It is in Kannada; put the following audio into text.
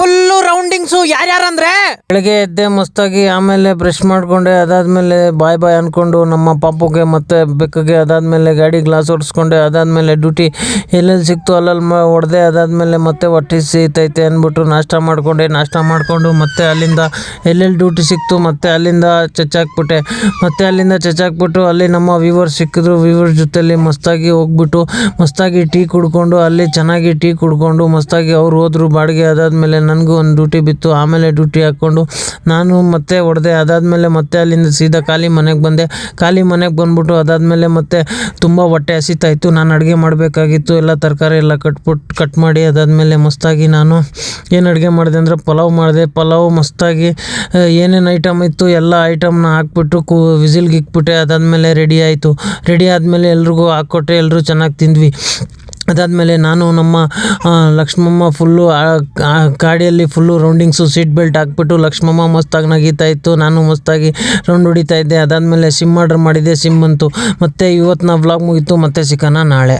ಫುಲ್ಲು ರೌಂಡಿಂಗ್ಸು ಯಾರ್ಯಾರಂದ್ರೆ ಬೆಳಗ್ಗೆ ಎದ್ದೆ ಮಸ್ತಾಗಿ, ಆಮೇಲೆ ಬ್ರಷ್ ಮಾಡ್ಕೊಂಡೆ, ಅದಾದ್ಮೇಲೆ ಬಾಯ್ ಬಾಯ್ ಅನ್ಕೊಂಡು ನಮ್ಮ ಪಾಪುಗೆ ಮತ್ತೆ ಬೆಕ್ಕಗೆ, ಅದಾದ್ಮೇಲೆ ಗಾಡಿ ಗ್ಲಾಸ್ ಹೊಡ್ಸ್ಕೊಂಡೆ, ಅದಾದ್ಮೇಲೆ ಡ್ಯೂಟಿ ಎಲ್ಲೆಲ್ಲಿ ಸಿಕ್ತು ಅಲ್ಲಲ್ಲಿ ಹೊಡೆದೆ, ಅದಾದ್ಮೇಲೆ ಮತ್ತೆ ಹೊಟ್ಟೆ ಸೀತೈತೆ ಅಂದ್ಬಿಟ್ಟು ನಾಷ್ಟ ಮಾಡಿಕೊಂಡು ಮತ್ತೆ ಅಲ್ಲಿಂದ ಎಲ್ಲೆಲ್ಲಿ ಡ್ಯೂಟಿ ಸಿಕ್ತು ಮತ್ತೆ ಅಲ್ಲಿಂದ ಚಚ್ಚಾಕ್ಬಿಟ್ಟೆ. ಮತ್ತೆ ಅಲ್ಲಿಂದ ಚಚ್ಚಾಕ್ಬಿಟ್ಟು ಅಲ್ಲಿ ನಮ್ಮ ವ್ಯೂವರ್ಸ್ ಸಿಕ್ಕಿದ್ರು, ವ್ಯೂವರ್ಸ್ ಜೊತೆಲಿ ಮಸ್ತಾಗಿ ಹೋಗ್ಬಿಟ್ಟು ಮಸ್ತಾಗಿ ಟೀ ಕುಡ್ಕೊಂಡು, ಅಲ್ಲಿ ಚೆನ್ನಾಗಿ ಟೀ ಕುಡ್ಕೊಂಡು ಮಸ್ತಾಗಿ ಅವ್ರು ಹೋದ್ರು ಬಾಡಿಗೆ. ಅದಾದಮೇಲೆ ನನಗೂ ಒಂದು ಡ್ಯೂಟಿ ಬಿತ್ತು, ಆಮೇಲೆ ಡ್ಯೂಟಿ ಹಾಕ್ಕೊಂಡು ನಾನು ಮತ್ತೆ ಹೊಡೆದೆ. ಅದಾದಮೇಲೆ ಮತ್ತೆ ಅಲ್ಲಿಂದ ಸೀದಾ ಖಾಲಿ ಮನೆಗೆ ಬಂದ್ಬಿಟ್ಟು ಅದಾದಮೇಲೆ ಮತ್ತೆ ತುಂಬ ಹೊಟ್ಟೆ ಹಸಿತಾಯಿತ್ತು. ನಾನು ಅಡುಗೆ ಮಾಡಬೇಕಾಗಿತ್ತು, ಎಲ್ಲ ತರಕಾರಿ ಎಲ್ಲ ಕಟ್ ಮಾಡಿ ಅದಾದಮೇಲೆ ಮಸ್ತಾಗಿ ನಾನು ಏನು ಅಡುಗೆ ಮಾಡಿದೆ ಅಂದರೆ ಪಲಾವ್ ಮಸ್ತಾಗಿ ಏನೇನು ಐಟಮ್ ಇತ್ತು ಎಲ್ಲ ಐಟಮ್ನ ಹಾಕ್ಬಿಟ್ಟು ವಿಸಿಲ್ಗೆ ಇಕ್ಬಿಟ್ಟೆ. ಅದಾದಮೇಲೆ ರೆಡಿ ಆದಮೇಲೆ ಎಲ್ರಿಗೂ ಹಾಕ್ಕೊಟ್ಟೆ, ಎಲ್ಲರೂ ಚೆನ್ನಾಗಿ ತಿಂದ್ವಿ. ಅದಾದಮೇಲೆ ನಾನು ನಮ್ಮ ಲಕ್ಷ್ಮಮ್ಮ ಫುಲ್ಲು ಗಾಡಿಯಲ್ಲಿ ಫುಲ್ಲು ರೌಂಡಿಂಗ್ಸು ಸೀಟ್ ಬೆಲ್ಟ್ ಹಾಕ್ಬಿಟ್ಟು ಲಕ್ಷ್ಮಮ್ಮ ಮಸ್ತಾಗಿ ನಗೀತಾ ಇತ್ತು, ನಾನು ಮಸ್ತಾಗಿ ರೌಂಡ್ ಹೊಡಿತಾ ಇದ್ದೆ. ಅದಾದಮೇಲೆ ಸಿಮ್ ಆರ್ಡರ್ ಮಾಡಿದ್ದೆ, ಸಿಮ್ ಬಂತು. ಮತ್ತು ಇವತ್ತು ವ್ಲಾಗ್ ಮುಗೀತು, ಮತ್ತೆ ಸಿಗೋಣ ನಾಳೆ.